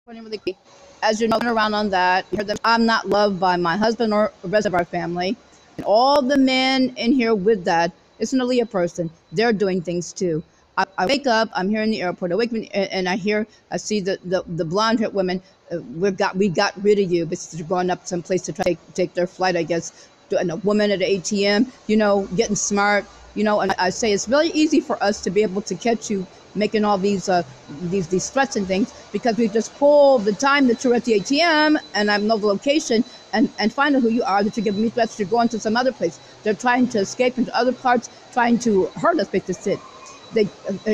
Really quick. As you're moving around on that, you heard them, I'm not loved by my husband or the rest of our family. And all the men in here with that, it's an Aaliyah person. They're doing things too. I wake up, I'm here in the airport, I wake up and I see the blonde haired women, we got rid of you, but they're going up someplace to try to take their flight, I guess. And a woman at an ATM, getting smart, and I say it's really easy for us to be able to catch you making all these threats and things, because we just pull the time that you're at the ATM and I know the location and find out who you are, that you're giving me threats, you're going to some other place. They're trying to escape into other parts, trying to hurt us, basically. They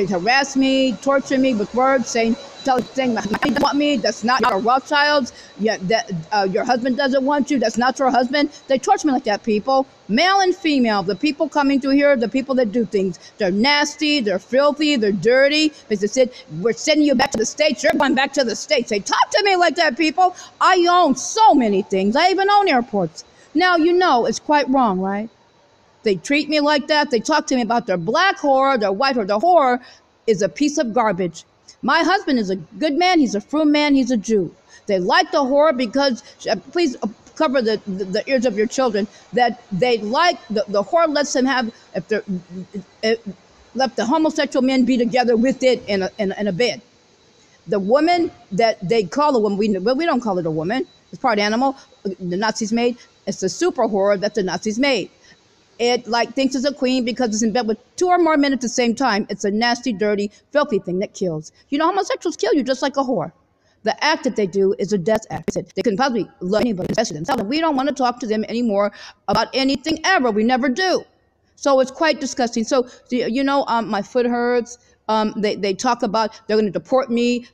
harass me, torture me with words, saying you don't want me, that's not your Rothschilds, your husband doesn't want you, that's not your husband. They torture me like that, people. Male and female, the people coming through here, the people that do things, they're nasty, they're filthy, they're dirty. They said, we're sending you back to the States, you're going back to the States. They talk to me like that, people. I own so many things. I even own airports. Now, it's quite wrong, right? They treat me like that. They talk to me about their black whore, their white whore. The whore is a piece of garbage. My husband is a good man. He's a frum man. He's a Jew. They like the whore because, please cover the ears of your children, that they like, the whore lets them have, let the homosexual men be together with it in a bed. The woman that they call a woman, we don't call it a woman. It's part animal. The Nazis made. It's the super whore that the Nazis made. It thinks it's a queen because it's in bed with 2 or more men at the same time. It's a nasty, dirty, filthy thing that kills. Homosexuals kill you just like a whore. The act that they do is a death act. They couldn't possibly love anybody, especially themselves. We don't want to talk to them anymore about anything ever. We never do. So it's quite disgusting. So, my foot hurts. They talk about they're going to deport me,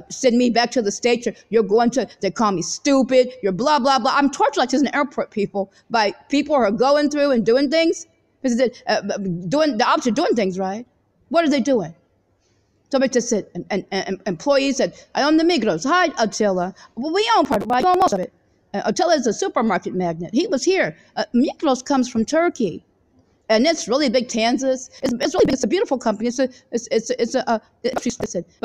send me back to the States. They call me stupid. You're blah, blah, blah. I'm tortured like this in the airport, people, by people who are going through and doing things. Doing the opposite, doing things, right? What are they doing? Somebody just said, and employees said, I own the Migros. Hi, Attila. Well, we own part of it. I own most of it. Attila is a supermarket magnate. He was here. Migros comes from Turkey. And it's really big, Kansas. It's really big. It's a beautiful company. But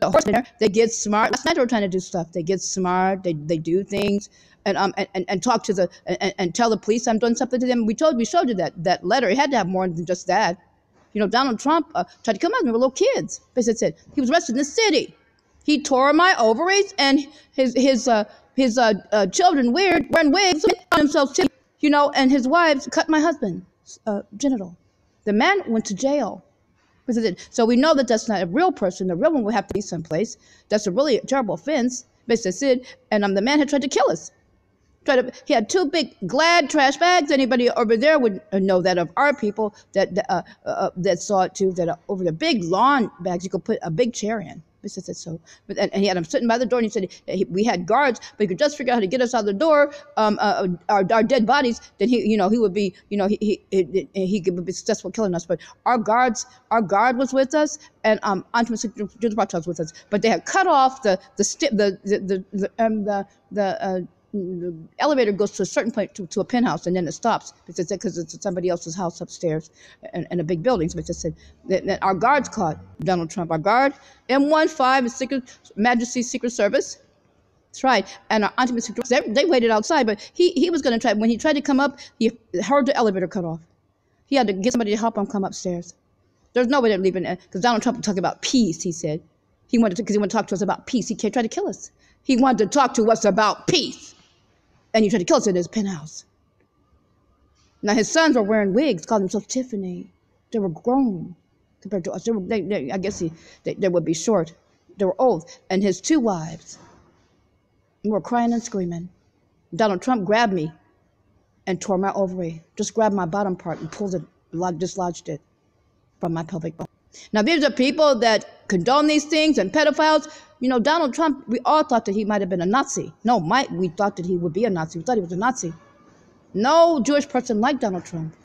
of course, they get smart. Last night they were trying to do stuff. They get smart. They do things, and talk to and tell the police I'm doing something to them. We showed you that letter. It had to have more than just that. Donald Trump tried to come out when we were little kids. Basically said he was arrested in the city. He tore my ovaries, and his children wearing wigs on themselves too. And his wives cut my husband. Genital. The man went to jail. So we know that that's not a real person. The real one would have to be someplace. That's a really terrible offense. And the man had tried to kill us. He had 2 big Glad trash bags. Anybody over there would know that of our people that saw it too. That over the big lawn bags, you could put a big chair in. And he had him sitting by the door, and he said we had guards, but he could just figure out how to get us out the door, our dead bodies. Then he would be, he would be successful killing us. But our guard was with us, and was with us. But they had cut off the elevator goes to a certain point to a penthouse, and then it stops because it's somebody else's house upstairs and a big building. So it just said that our guards caught Donald Trump. Our guard, M15, Majesty Secret Service. That's right. And our they waited outside, but he was going to try. When he tried to come up, he heard the elevator cut off. He had to get somebody to help him come upstairs. There's no way they're leaving because Donald Trump was talking about peace. He said he wanted to talk to us about peace. He tried to kill us. He wanted to talk to us about peace. And he tried to kill us in his penthouse. Now, his sons were wearing wigs, called themselves Tiffany. They were grown compared to us. I guess they would be short. They were old. And his 2 wives were crying and screaming. Donald Trump grabbed me and tore my ovary. Just grabbed my bottom part and pulled it, dislodged it from my pelvic bone. Now, these are people that condone these things and pedophiles. Donald Trump, we all thought that he might have been a Nazi. We thought that he would be a Nazi. We thought he was a Nazi. No Jewish person liked Donald Trump.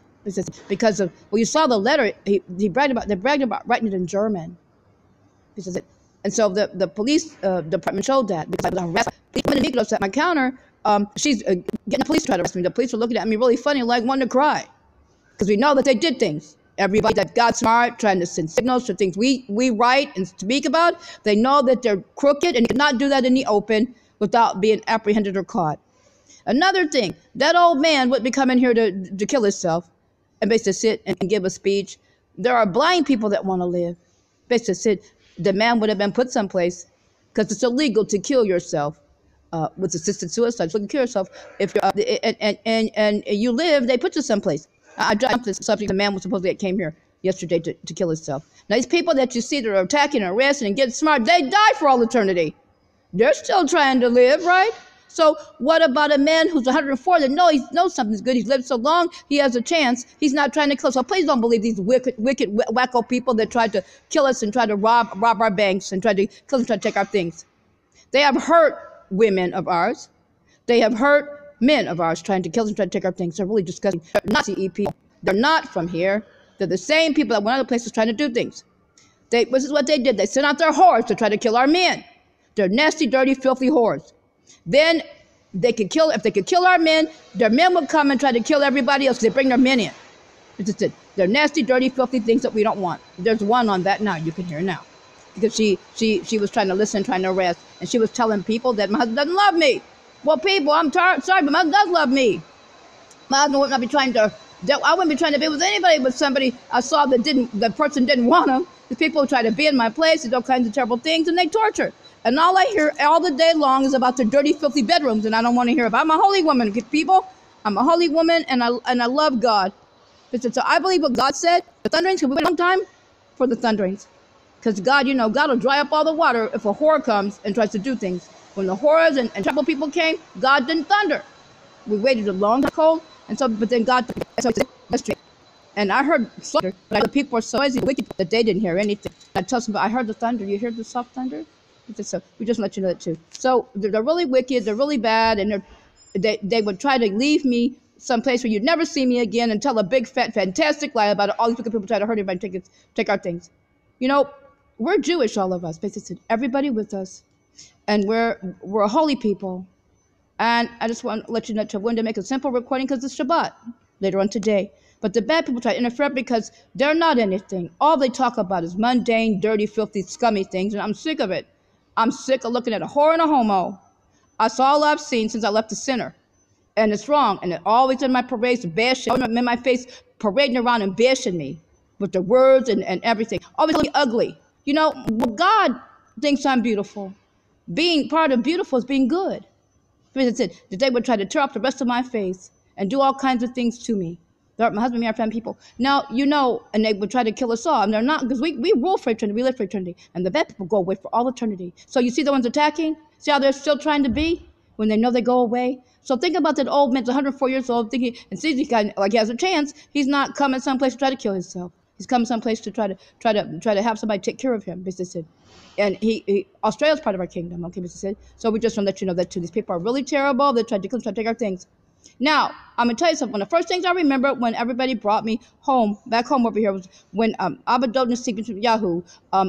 Because of, you saw the letter, they bragged about writing it in German. And so the police department showed that. Because I was arrested at my counter, she's getting the police to try to arrest me. The police were looking at me really funny, like wanting to cry. Because we know that they did things. Everybody that got smart, trying to send signals to things we write and speak about, they know that they're crooked and cannot do that in the open without being apprehended or caught. Another thing, that old man would be coming here to kill himself and basically sit and give a speech. There are blind people that want to live. Basically sit, the man would have been put someplace because it's illegal to kill yourself with assisted suicide. So you can kill yourself if you're, and you live, they put you someplace. I jumped this subject. The man was supposedly came here yesterday to kill himself. Now these people that you see that are attacking and arresting and getting smart, they die for all eternity. They're still trying to live, right? So what about a man who's 104 that knows something's good? He's lived so long, he has a chance. He's not trying to kill. So please don't believe these wicked, wacko people that try to kill us and try to rob our banks and try to kill us and try to take our things. They have hurt women of ours. They have hurt men of ours trying to kill us and try to take our things. They're really disgusting. They're not CE people. They're not from here. They're the same people that went other places trying to do things. This is what they did. They sent out their whores to try to kill our men. They're nasty, dirty, filthy whores. Then they could kill, if they could kill our men, their men would come and try to kill everybody else because they bring their men in. It's just it. They're nasty, dirty, filthy things that we don't want. There's one on that now, you can hear now. Because she was trying to listen, trying to arrest, and she was telling people that my husband doesn't love me. Well, people, I'm sorry, but my husband does love me. My husband would not be trying to, I wouldn't be trying to be with anybody but somebody I saw that the person didn't want him. The people try to be in my place, they do all kinds of terrible things, and they torture. And all I hear all the day long is about their dirty, filthy bedrooms, and I don't want to hear about. I'm a holy woman, people. I'm a holy woman, and I love God. So I believe what God said. The thunderings, because we wait a long time for the thunderings. Because God, God will dry up all the water if a whore comes and tries to do things. When the whores and trouble people came, God didn't thunder. We waited a long time, cold, and so, but then God, so that's true. And I heard thunder, but the people were so noisy, wicked, that they didn't hear anything. I told them, I heard the thunder. You hear the soft thunder? So we just let you know that too. So they're really wicked, they're really bad, and they would try to leave me someplace where you'd never see me again and tell a big, fat, fantastic lie about it. All these wicked people try to hurt everybody and take our things. We're Jewish, all of us, basically, everybody with us, and we're a holy people. And I just want to let you know, I wanted to make a simple recording because it's Shabbat later on today. But the bad people try to interfere because they're not anything. All they talk about is mundane, dirty, filthy, scummy things, and I'm sick of it. I'm sick of looking at a whore and a homo. That's all I've seen since I left the center. And it's wrong. And it always in my parades, bashing in my face, parading around and bashing me with the words and everything. Always really ugly. God thinks I'm beautiful. Being part of beautiful is being good. That's it. That they would try to tear up the rest of my face and do all kinds of things to me. My husband, me, our family, people. Now, and they would try to kill us all. And they're not, because we rule for eternity, we live for eternity. And the bad people go away for all eternity. So you see the ones attacking? See how they're still trying to be when they know they go away? So think about that old man, 104 years old, thinking, and sees this guy like he has a chance. He's not coming someplace to try to kill himself. He's coming someplace to try to have somebody take care of him, Mr. Sid. And Australia's part of our kingdom, okay, Mr. Sid. So we just want to let you know that too. These people are really terrible. They try to kill us, try to take our things. Now, I'm going to tell you something. One of the first things I remember when everybody brought me home, back home over here, was when ABBA Yahoo,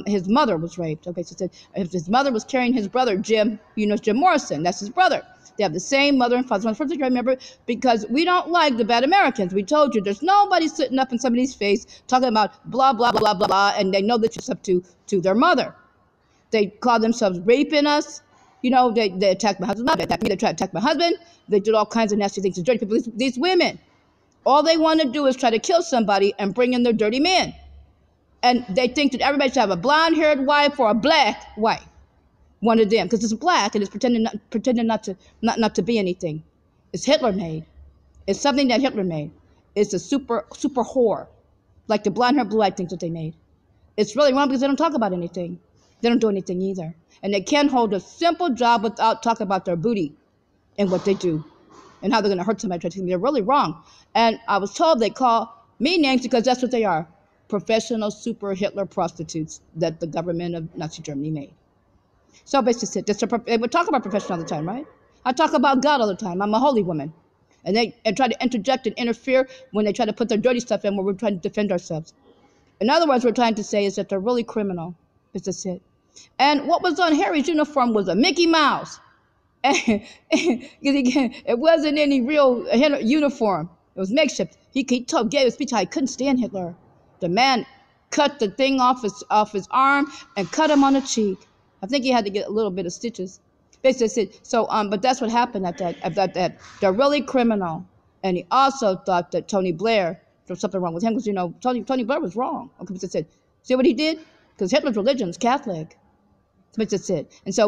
his mother was raped. Okay, so his mother was carrying his brother, Jim, Jim Morrison. That's his brother. They have the same mother and father. So one of the first things I remember, because we don't like the bad Americans. We told you there's nobody sitting up in somebody's face talking about blah, blah, blah, blah, blah, and they know that it's up to their mother. They call themselves raping us. They attacked my husband. They attacked me. They tried to attack my husband. They did all kinds of nasty things to dirty people. These women, all they want to do is try to kill somebody and bring in their dirty men. And they think that everybody should have a blonde-haired wife or a black wife. One of them, because it's black and it's pretending not to be anything. It's Hitler made. It's something that Hitler made. It's a super whore, like the blonde-haired, blue-eyed things that they made. It's really wrong because they don't talk about anything. They don't do anything either. And they can't hold a simple job without talking about their booty and what they do and how they're going to hurt somebody. They're really wrong. And I was told they call me names because that's what they are. Professional super Hitler prostitutes that the government of Nazi Germany made. So basically, they would talk about profession all the time, right? I talk about God all the time. I'm a holy woman. And they try to interject and interfere when they try to put their dirty stuff in where we're trying to defend ourselves. In other words, what we're trying to say is that they're really criminal. That's it. And what was on Harry's uniform was a Mickey Mouse. It wasn't any real uniform. It was makeshift. He gave a speech how he couldn't stand Hitler. The man cut the thing off his arm and cut him on the cheek. I think he had to get a little bit of stitches. Basically, so but that's what happened at that. They're really criminal. And he also thought that Tony Blair, there was something wrong with him because Tony Blair was wrong. Okay, but said, see what he did? Because Hitler's religion is Catholic. That's it. And so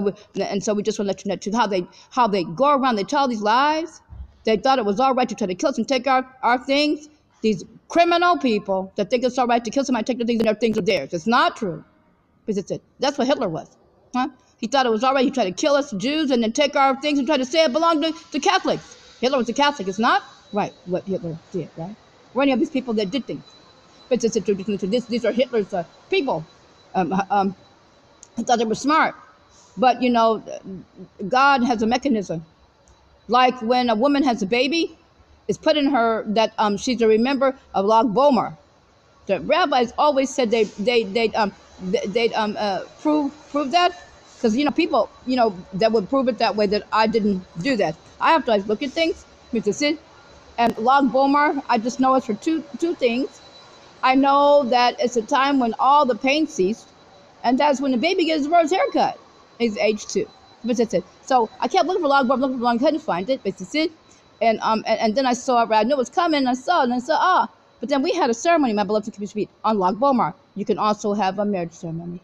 we just want to let you know how they go around. They tell these lies. They thought it was all right to try to kill us and take our things. These criminal people that think it's all right to kill somebody, take the things, and their things are theirs. It's not true. That's it. That's what Hitler was. Huh? He thought it was all right. He tried to kill us Jews and then take our things and try to say it belonged to Catholics. Hitler was a Catholic. It's not right what Hitler did, right? Or any of these people that did things. But these are Hitler's people. He thought they were smart. But, God has a mechanism. Like when a woman has a baby, it's put in her that she's a member of Lag Bomer. The rabbis always said they'd prove that. Because, people, that would prove it that way, that I didn't do that. I have to look at things, Mr. Sid. And Lag Bomer, I just know it's for two things. I know that it's a time when all the pain ceased, and that's when the baby gets his first haircut. He's age 2. But that's it. So I kept looking for Lag Bomer, looking for Lag, couldn't find it, Mr. Sid. And then I saw it, I knew it was coming, and I saw it, and I said, But then we had a ceremony, my beloved community speak, on Lag Bomer. You can also have a marriage ceremony.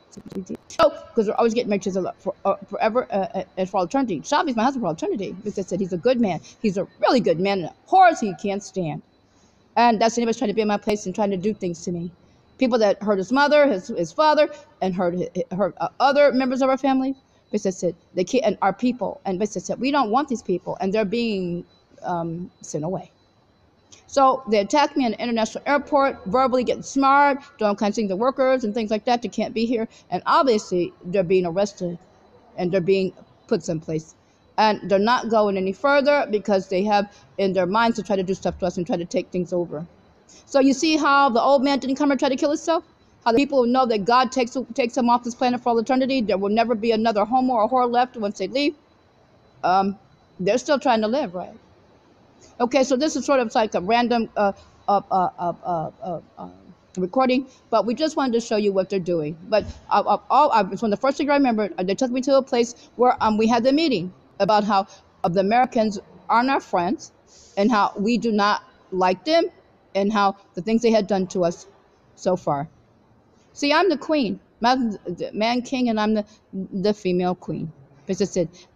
So, because we're always getting married forever and for all eternity. Shabby's my husband for all eternity. Because I said he's a good man. He's a really good man. And horrors he can't stand. And that's anybody's trying to be in my place and trying to do things to me. People that hurt his mother, his father, and hurt other members of our family. Because I said they can't, and our people. And because I said we don't want these people, and they're being sent away. So they attacked me in an international airport, verbally getting smart, doing all kinds of things to workers and things like that. They can't be here. And obviously, they're being arrested and they're being put someplace. And they're not going any further because they have in their minds to try to do stuff to us and try to take things over. So you see how the old man didn't come and try to kill himself? How the people know that God takes them off this planet for all eternity. There will never be another homo or whore left once they leave. They're still trying to live, right? Okay, so this is sort of like a random recording, but we just wanted to show you what they're doing. But it's one of the first things I remember. They took me to a place where we had the meeting about how the Americans aren't our friends and how we do not like them and how the things they had done to us so far. See, I'm the queen, the man king, and I'm the female queen.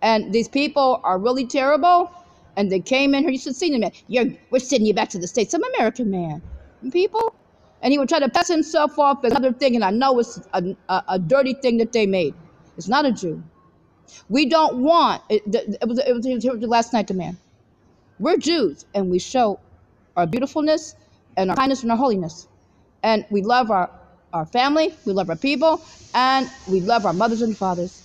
And these people are really terrible. And they came in here. You should see them. We're sending you back to the States. Some American man, people, and he would try to pass himself off as another thing. And I know it's a dirty thing that they made. It's not a Jew. We don't want it. It was last night, the man. We're Jews, and we show our beautifulness and our kindness and our holiness, and we love our family. We love our people, and we love our mothers and fathers.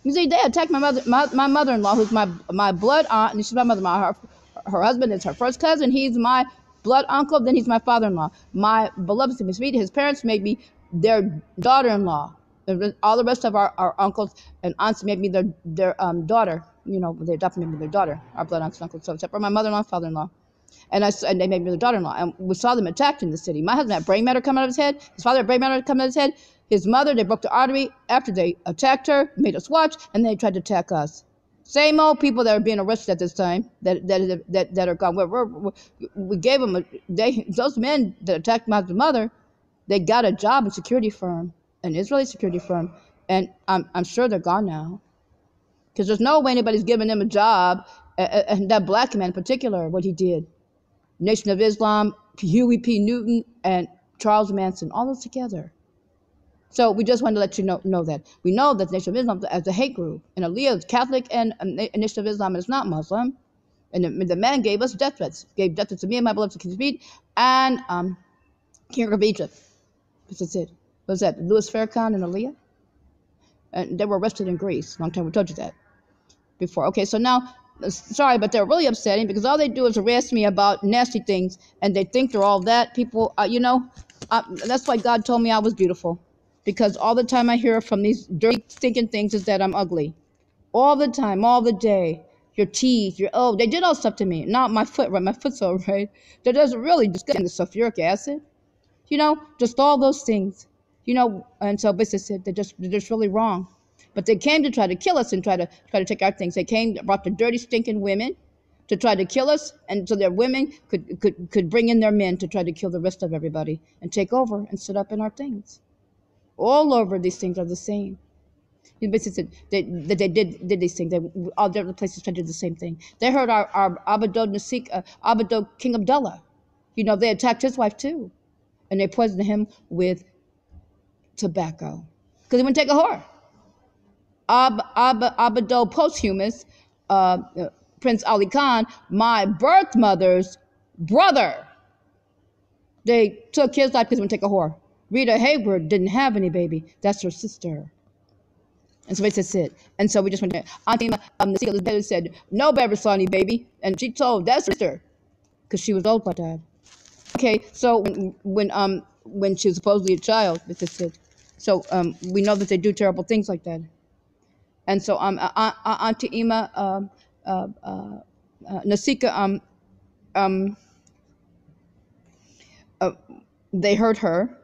You see, they attacked my mother-in-law, who's my blood aunt, and she's my mother-in-law. Her husband is her first cousin. He's my blood uncle. Then he's my father-in-law. My beloved Smith, his parents made me their daughter-in-law. All the rest of our uncles and aunts made me their daughter. They adopted me their daughter, our blood aunts and uncles. So except for my mother-in-law and father-in-law. And they made me their daughter-in-law. And we saw them attacked in the city. My husband had brain matter coming out of his head. His father had brain matter coming out of his head. His mother, they broke the artery after they attacked her, made us watch, and they tried to attack us. Same old people that are being arrested at this time that are gone. We gave them those men that attacked my mother. They got a job in security firm, an Israeli security firm, and I'm sure they're gone now, because there's no way anybody's giving them a job. And that black man in particular, what he did, Nation of Islam, Huey P. Newton, and Charles Manson, all those together. So we just wanted to let you know that. We know that the Nation of Islam as a hate group. And Aliyah is Catholic and Nation of Islam is not Muslim. And the man gave us death threats. Gave death threats to me and my beloved King and King of Egypt. That's it. What was that? Louis Farrakhan and Aliyah? And they were arrested in Greece. Long time we told you that before. Okay, so now, sorry, but they're really upsetting because all they do is harass me about nasty things. And they think they're all that. People, that's why God told me I was beautiful. Because all the time I hear from these dirty, stinking things is that I'm ugly. All the time, all the day. Your teeth, they did all stuff to me. Not my foot, right? My foot's all right. That does really disgusting, the sulfuric acid. You know, just all those things. You know, and so business said they're just really wrong. But they came to try to kill us and try to take our things. They came, brought the dirty, stinking women to try to kill us, and so their women could bring in their men to try to kill the rest of everybody and take over and sit up in our things. All over these things are the same. You basically said they did these things. They, all the other places tried to do the same thing. They heard our Abado King Abdullah. You know, they attacked his wife too, and they poisoned him with tobacco because he wouldn't take a whore. Abado posthumous, Prince Ali Khan, my birth mother's brother. They took his life because he wouldn't take a whore. Rita Hayward didn't have any baby. That's her sister. And so that's it. And so we just went there. Auntie the said, nobody ever saw any baby. And she told that sister, because she was old like that. Okay, so when she was supposedly a child, that's it. So we know that they do terrible things like that. And so Auntie Ima Nasika they hurt her.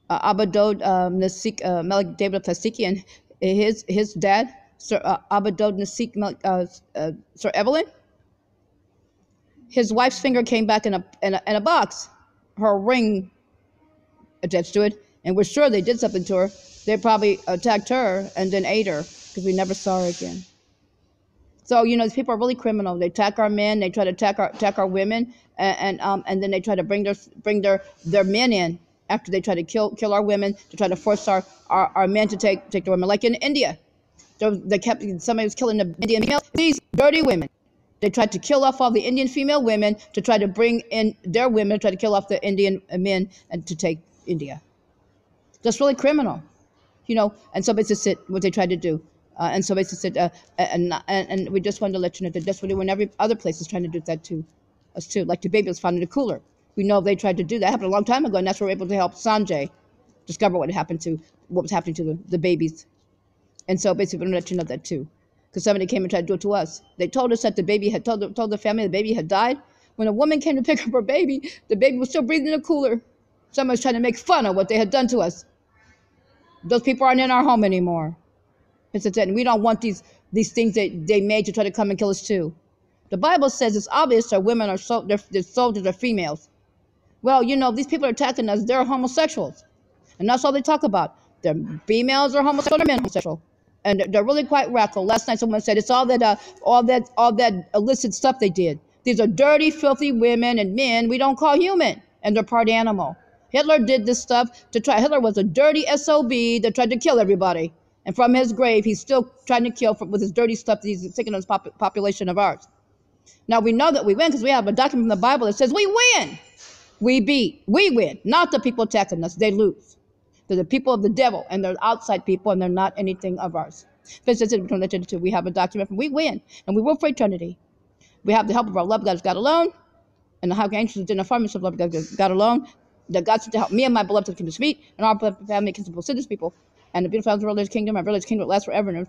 Abadod Nasik Malik David Plastiki and his dad, Sir Abadod Nasik Sir Evelyn. His wife's finger came back in a box, her ring attached to it, and we're sure they did something to her. They probably attacked her and then ate her because we never saw her again. So you know, these people are really criminal. They attack our men. They try to attack our women, and then they try to bring their men in after they try to kill our women to try to force our men to take the women. Like in India, somebody was killing the Indian female. These dirty women. They tried to kill off all the Indian female women to try to bring in their women, to try to kill off the Indian men and to take India. That's really criminal, you know. And so basically, what they tried to do. And so basically, and we just wanted to let you know that that's what they do when every other place is trying to do that to us too. Like the baby was found in a cooler. We know they tried to do that. It happened a long time ago, and that's where we were able to help Sanjay discover what was happening to the babies. And so basically, we want to let you know that too, because somebody came and tried to do it to us. They told us that the baby had told the family the baby had died. When a woman came to pick up her baby, the baby was still breathing in a cooler. Someone was trying to make fun of what they had done to us. Those people aren't in our home anymore. And we don't want these things that they made to try to come and kill us too. The Bible says it's obvious that women are they're soldiers are females. Well, you know, these people are attacking us. They're homosexuals, and that's all they talk about. Their females are homosexual, their men are homosexual, and they're really quite radical. Last night, someone said it's all that illicit stuff they did. These are dirty, filthy women and men we don't call human, and they're part animal. Hitler did this stuff to try. Hitler was a dirty SOB that tried to kill everybody. And from his grave, he's still trying to kill with his dirty stuff that he's taking on this population of ours. Now, we know that we win because we have a document from the Bible that says we win. We win. Not the people attacking us. They lose. They're the people of the devil, and they're outside people, and they're not anything of ours. We have a document from we win, and we will for eternity. We have the help of our love God alone, and the high angels in the farmers of love God alone, that God sent to help me and my beloved kingdom meet, and our beloved family, kingdom citizens people. And the beautiful religious kingdom, our religious kingdom will last forever and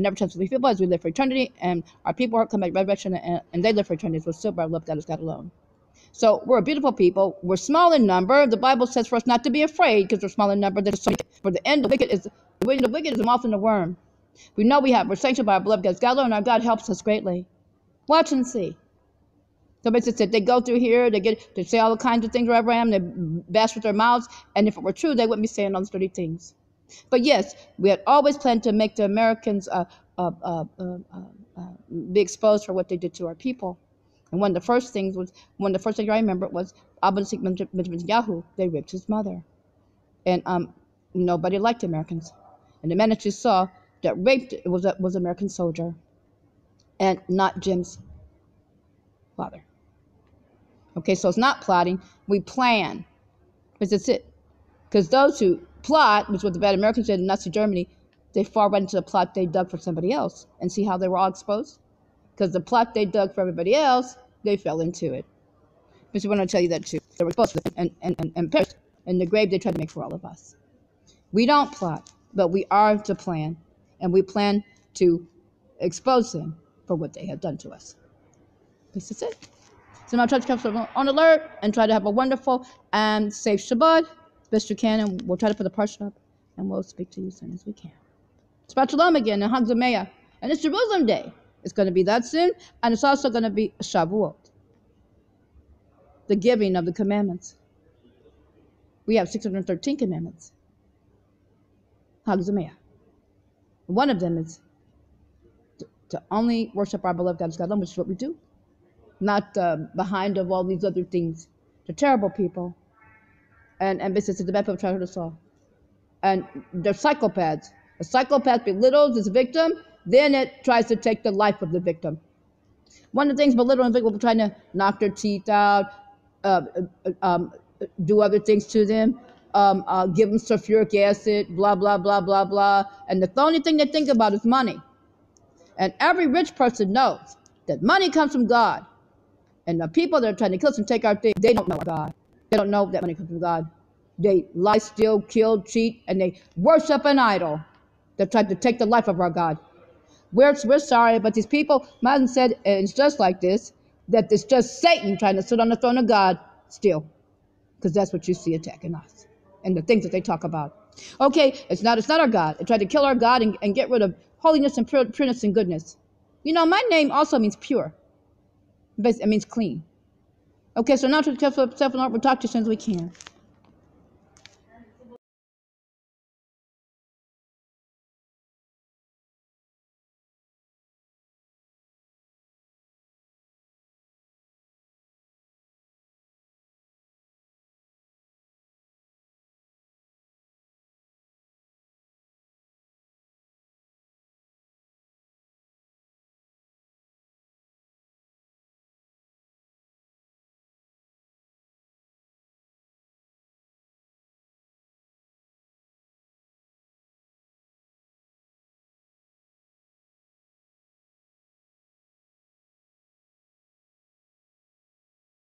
never change to be people as we live for eternity, and our people come back resurrection, and they live for eternity. So still, our love God is God alone. So we're a beautiful people. We're small in number. The Bible says for us not to be afraid because we're small in number. For the end, the wicked is the moth and the worm. We know we're sanctioned by our beloved God alone, and our God helps us greatly. Watch and see. So basically, they go through here, they say all kinds of things wherever I am, they bash with their mouths, and if it were true, they wouldn't be saying all these dirty things. But yes, we had always planned to make the Americans be exposed for what they did to our people. And one of the first things I remember was Abba Netanyahu. They raped his mother, and nobody liked Americans. And the minute you saw that raped it was an American soldier, and not Jim's father. Okay, so it's not plotting. We plan. Because that's it. Because those who plot, which is what the bad Americans did in Nazi Germany, they fall right into the plot they dug for somebody else. And see how they were all exposed? Because the plot they dug for everybody else, they fell into it. But we want to tell you that too. They were exposed and perished in the grave they tried to make for all of us. We don't plot, but we are to plan. And we plan to expose them for what they have done to us. This is it. So now try to keep yourself on alert and try to have a wonderful and safe Shabbat, best you can, and we'll try to put the PARSHAT up, and we'll speak to you as soon as we can. Shabbat Shalom again, and Hag Zameach. And it's Jerusalem Day. It's going to be that soon, and it's also going to be Shavuot, the giving of the commandments. We have 613 commandments. Hag Zameach. One of them is to only worship our beloved God as God alone, which is what we do. Not behind of all these other things. They're terrible people. And basically, the bad people try to hurt us all. And they're psychopaths. A psychopath belittles his victim, then it tries to take the life of the victim. One of the things belittling victims, trying to knock their teeth out, do other things to them, give them sulfuric acid, blah, blah, blah, blah, blah. And the only thing they think about is money. And every rich person knows that money comes from God. And the people that are trying to kill us and take our things, they don't know God. They don't know that money comes from God. They lie, steal, kill, cheat, and they worship an idol that tried to take the life of our God. We're sorry, but these people, Martin said, and it's just like this, that it's just Satan trying to sit on the throne of God still. Because that's what you see attacking us. And the things that they talk about. Okay, it's not our God. They tried to kill our God and get rid of holiness and pureness and goodness. You know, my name also means pure. It means clean. Okay, so now to keep yourself in order, we'll talk to you as soon as we can.